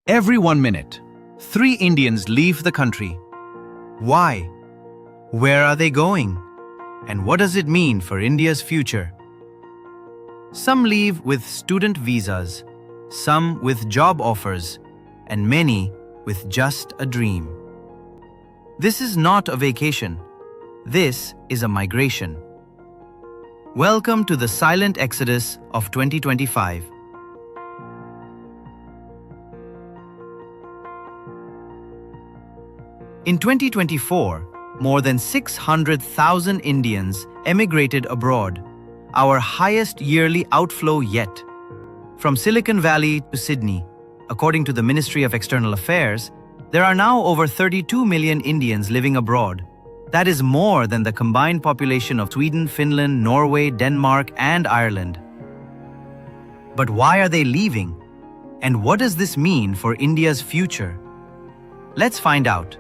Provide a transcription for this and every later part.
Every 1 minute, 3 Indians leave the country. Why? Where are they going? And what does it mean for India's future? Some leave with student visas, some with job offers, and many with just a dream. This is not a vacation. This is a migration. Welcome to the silent exodus of 2025. In 2024, more than 600,000 Indians emigrated abroad, our highest yearly outflow yet. From Silicon Valley to Sydney, according to the Ministry of External Affairs, there are now over 32 million Indians living abroad. That is more than the combined population of Sweden, Finland, Norway, Denmark, and Ireland. But why are they leaving? And what does this mean for India's future? Let's find out.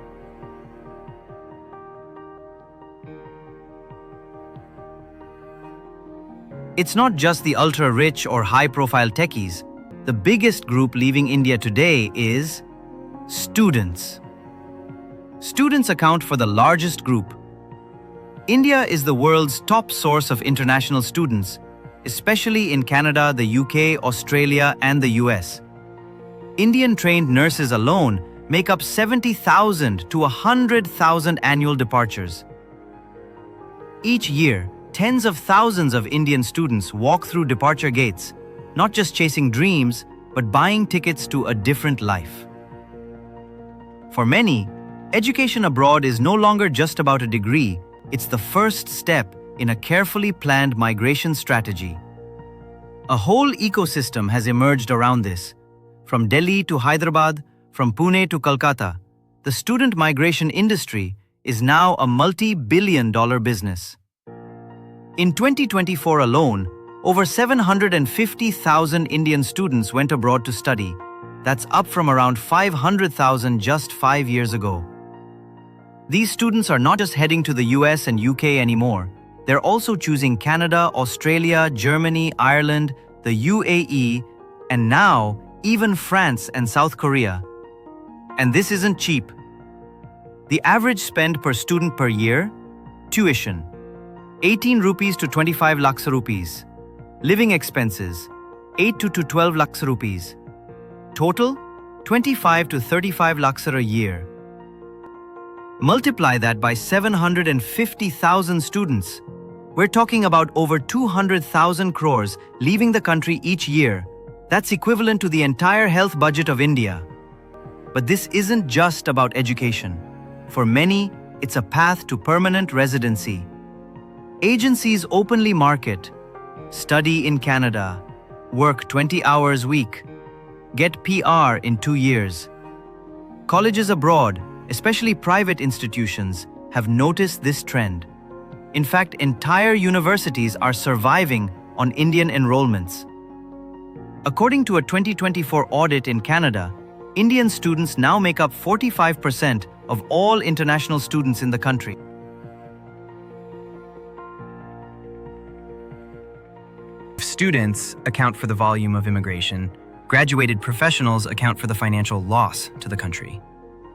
It's not just the ultra-rich or high-profile techies. The biggest group leaving India today is students. Students account for the largest group. India is the world's top source of international students, especially in Canada, the UK, Australia, and the US. Indian-trained nurses alone make up 70,000 to 100,000 annual departures. Each year, tens of thousands of Indian students walk through departure gates, not just chasing dreams, but buying tickets to a different life. For many, education abroad is no longer just about a degree, it's the first step in a carefully planned migration strategy. A whole ecosystem has emerged around this. From Delhi to Hyderabad, from Pune to Kolkata, the student migration industry is now a multi-billion-dollar business. In 2024 alone, over 750,000 Indian students went abroad to study. That's up from around 500,000 just 5 years ago. These students are not just heading to the US and UK anymore. They're also choosing Canada, Australia, Germany, Ireland, the UAE, and now even France and South Korea. And this isn't cheap. The average spend per student per year? Tuition, 18 rupees to 25 lakhs rupees. Living expenses, 8 to 12 lakhs rupees. Total, 25 to 35 lakhs a year. Multiply that by 750,000 students. We're talking about over 200,000 crores leaving the country each year. That's equivalent to the entire health budget of India. But this isn't just about education. For many, it's a path to permanent residency. Agencies openly market, study in Canada, work 20 hours a week, get PR in 2 years. Colleges abroad, especially private institutions, have noticed this trend. In fact, entire universities are surviving on Indian enrollments. According to a 2024 audit in Canada, Indian students now make up 45% of all international students in the country. Students account for the volume of immigration. Graduated professionals account for the financial loss to the country.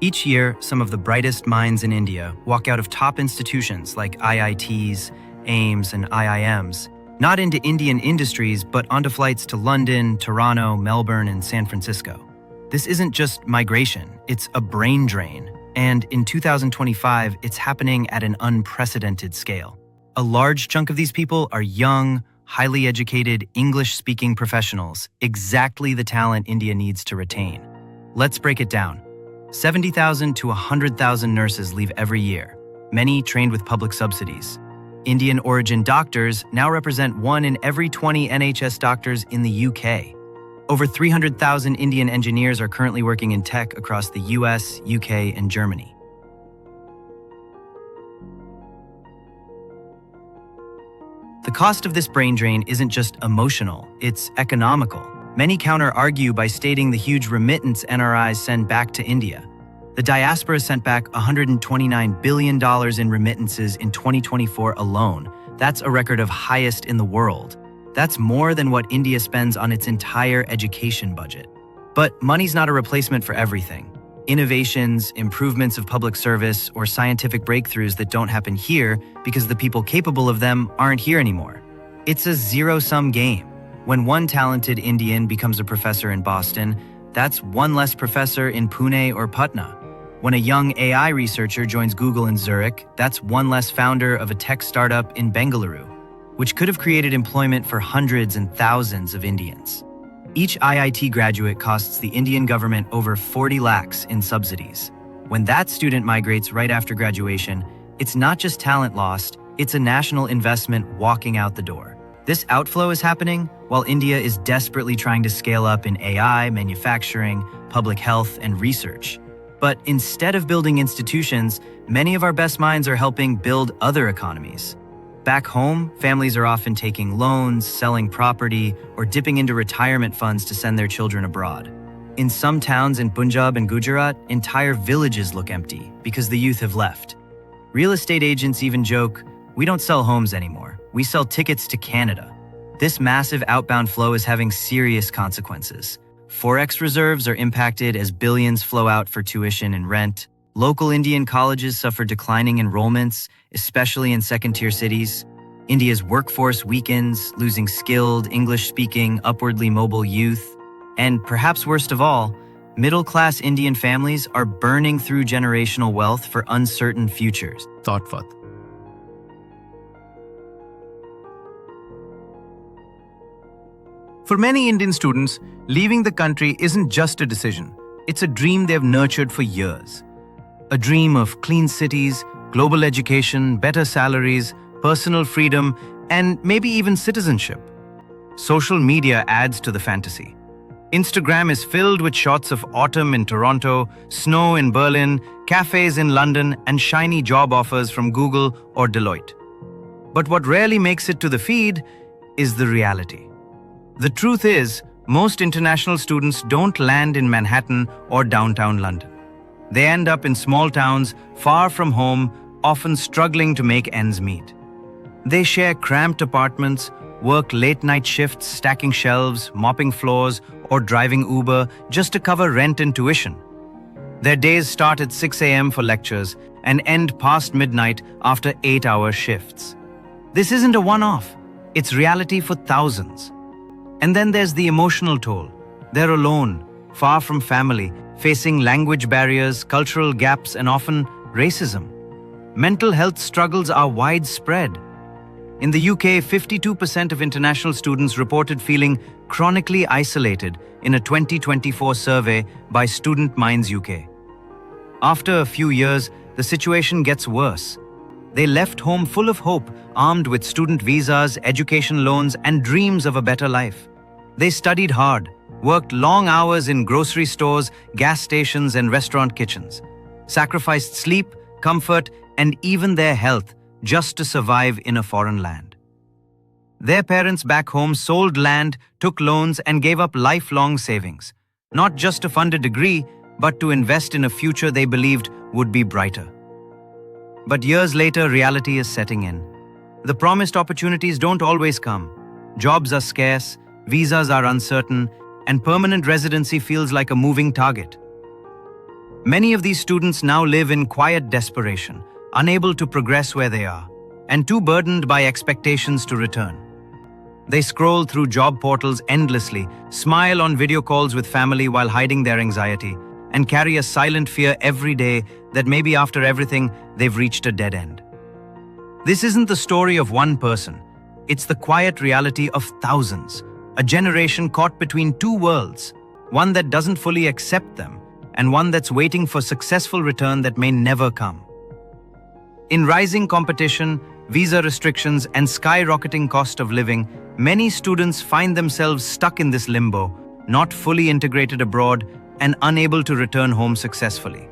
Each year, some of the brightest minds in India walk out of top institutions like IITs, AIMS, and IIMs, not into Indian industries, but onto flights to London, Toronto, Melbourne, and San Francisco. This isn't just migration, it's a brain drain. And in 2025, it's happening at an unprecedented scale. A large chunk of these people are young, highly educated, English-speaking professionals, exactly the talent India needs to retain. Let's break it down. 70,000 to 100,000 nurses leave every year, many trained with public subsidies. Indian origin doctors now represent 1 in every 20 NHS doctors in the UK. Over 300,000 Indian engineers are currently working in tech across the US, UK, and Germany. The cost of this brain drain isn't just emotional, it's economical. Many counter-argue by stating the huge remittance NRIs send back to India. The diaspora sent back $129 billion in remittances in 2024 alone. That's a record of highest in the world. That's more than what India spends on its entire education budget. But money's not a replacement for everything. Innovations, improvements of public service, or scientific breakthroughs that don't happen here because the people capable of them aren't here anymore. It's a zero-sum game. When one talented Indian becomes a professor in Boston, that's one less professor in Pune or Patna. When a young AI researcher joins Google in Zurich, that's one less founder of a tech startup in Bengaluru, which could have created employment for hundreds and thousands of Indians. Each IIT graduate costs the Indian government over 40 lakhs in subsidies. When that student migrates right after graduation, it's not just talent lost, it's a national investment walking out the door. This outflow is happening while India is desperately trying to scale up in AI, manufacturing, public health, and research. But instead of building institutions, many of our best minds are helping build other economies. Back home, families are often taking loans, selling property, or dipping into retirement funds to send their children abroad. In some towns in Punjab and Gujarat, entire villages look empty because the youth have left. Real estate agents even joke, "We don't sell homes anymore. We sell tickets to Canada." This massive outbound flow is having serious consequences. Forex reserves are impacted as billions flow out for tuition and rent. Local Indian colleges suffer declining enrollments, especially in second-tier cities. India's workforce weakens, losing skilled, English-speaking, upwardly mobile youth. And perhaps worst of all, middle-class Indian families are burning through generational wealth for uncertain futures. Thoughtful. For many Indian students, leaving the country isn't just a decision. It's a dream they've nurtured for years. A dream of clean cities, global education, better salaries, personal freedom, and maybe even citizenship. Social media adds to the fantasy. Instagram is filled with shots of autumn in Toronto, snow in Berlin, cafes in London, and shiny job offers from Google or Deloitte. But what rarely makes it to the feed is the reality. The truth is, most international students don't land in Manhattan or downtown London. They end up in small towns far from home, often struggling to make ends meet. They share cramped apartments, work late-night shifts stacking shelves, mopping floors, or driving Uber just to cover rent and tuition. Their days start at 6 a.m. for lectures and end past midnight after 8-hour shifts. This isn't a one-off. It's reality for thousands. And then there's the emotional toll. They're alone, far from family, facing language barriers, cultural gaps, and often racism. Mental health struggles are widespread. In the UK, 52% of international students reported feeling chronically isolated in a 2024 survey by Student Minds UK. After a few years, the situation gets worse. They left home full of hope, armed with student visas, education loans, and dreams of a better life. They studied hard, worked long hours in grocery stores, gas stations, and restaurant kitchens, sacrificed sleep, comfort, and even their health just to survive in a foreign land. Their parents back home sold land, took loans, and gave up lifelong savings, not just to fund a degree, but to invest in a future they believed would be brighter. But years later, reality is setting in. The promised opportunities don't always come. Jobs are scarce, visas are uncertain, and permanent residency feels like a moving target. Many of these students now live in quiet desperation, unable to progress where they are, and too burdened by expectations to return. They scroll through job portals endlessly, smile on video calls with family while hiding their anxiety, and carry a silent fear every day that maybe after everything, they've reached a dead end. This isn't the story of one person. It's the quiet reality of thousands, a generation caught between two worlds, one that doesn't fully accept them, and one that's waiting for successful return that may never come. In rising competition, visa restrictions, and skyrocketing cost of living, many students find themselves stuck in this limbo, not fully integrated abroad and unable to return home successfully.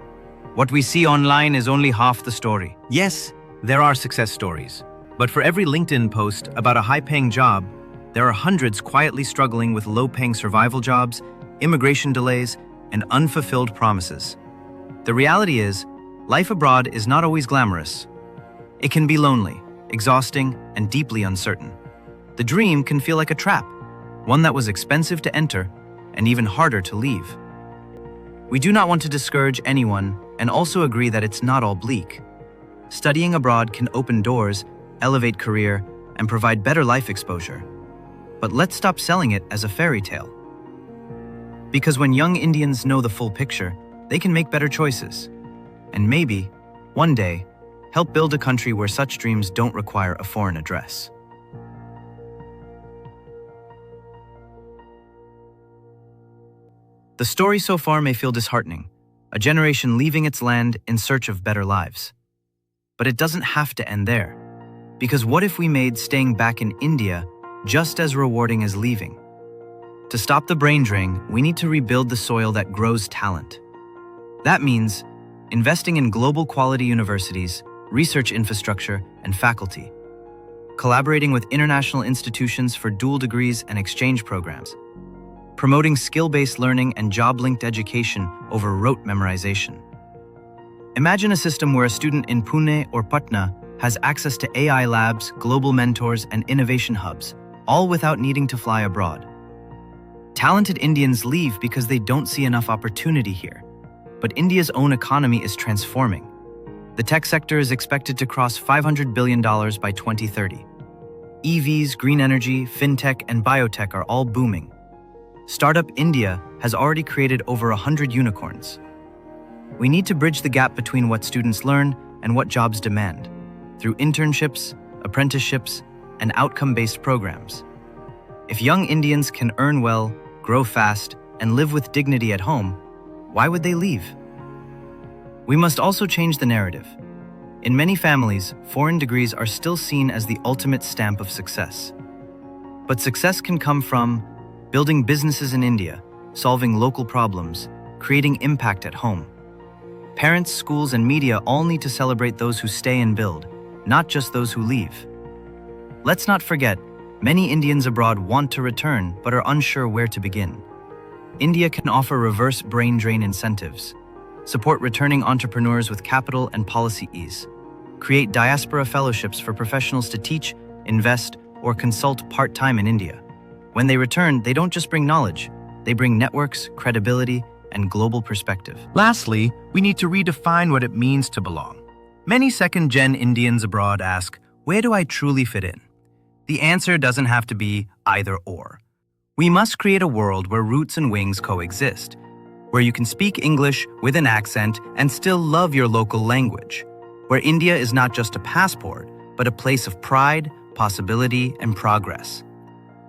What we see online is only half the story. Yes, there are success stories, but for every LinkedIn post about a high-paying job, there are hundreds quietly struggling with low-paying survival jobs, immigration delays, and unfulfilled promises. The reality is, life abroad is not always glamorous. It can be lonely, exhausting, and deeply uncertain. The dream can feel like a trap, one that was expensive to enter, and even harder to leave. We do not want to discourage anyone and also agree that it's not all bleak. Studying abroad can open doors, elevate career, and provide better life exposure. But let's stop selling it as a fairy tale. Because when young Indians know the full picture, they can make better choices. And maybe, one day, help build a country where such dreams don't require a foreign address. The story so far may feel disheartening, a generation leaving its land in search of better lives. But it doesn't have to end there. Because what if we made staying back in India just as rewarding as leaving? To stop the brain drain, we need to rebuild the soil that grows talent. That means investing in global quality universities, research infrastructure, and faculty, collaborating with international institutions for dual degrees and exchange programs, promoting skill-based learning and job-linked education over rote memorization. Imagine a system where a student in Pune or Patna has access to AI labs, global mentors, and innovation hubs, all without needing to fly abroad. Talented Indians leave because they don't see enough opportunity here. But India's own economy is transforming. The tech sector is expected to cross $500 billion by 2030. EVs, green energy, fintech, and biotech are all booming. Startup India has already created over 100 unicorns. We need to bridge the gap between what students learn and what jobs demand, through internships, apprenticeships, and outcome-based programs. If young Indians can earn well, grow fast, and live with dignity at home, why would they leave? We must also change the narrative. In many families, foreign degrees are still seen as the ultimate stamp of success. But success can come from building businesses in India, solving local problems, creating impact at home. Parents, schools, and media all need to celebrate those who stay and build, not just those who leave. Let's not forget, many Indians abroad want to return but are unsure where to begin. India can offer reverse brain drain incentives, support returning entrepreneurs with capital and policy ease, create diaspora fellowships for professionals to teach, invest, or consult part-time in India. When they return, they don't just bring knowledge, they bring networks, credibility, and global perspective. Lastly, we need to redefine what it means to belong. Many second-gen Indians abroad ask, where do I truly fit in? The answer doesn't have to be either or. We must create a world where roots and wings coexist, where you can speak English with an accent and still love your local language, where India is not just a passport, but a place of pride, possibility, and progress.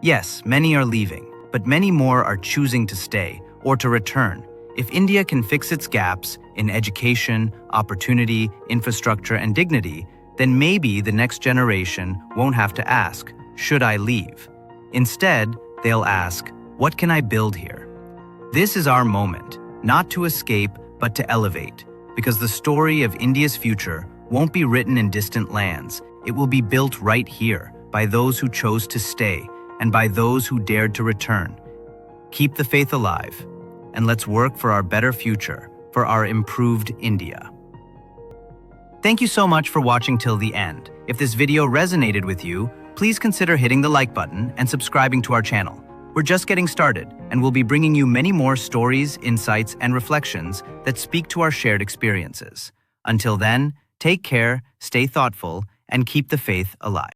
Yes, many are leaving, but many more are choosing to stay or to return. If India can fix its gaps in education, opportunity, infrastructure, and dignity, then maybe the next generation won't have to ask, should I leave? Instead, they'll ask, what can I build here? This is our moment, not to escape, but to elevate, because the story of India's future won't be written in distant lands. It will be built right here by those who chose to stay and by those who dared to return. Keep the faith alive, and let's work for our better future, for our improved India. Thank you so much for watching till the end. If this video resonated with you, please consider hitting the like button and subscribing to our channel. We're just getting started, and we'll be bringing you many more stories, insights, and reflections that speak to our shared experiences. Until then, take care, stay thoughtful, and keep the faith alive.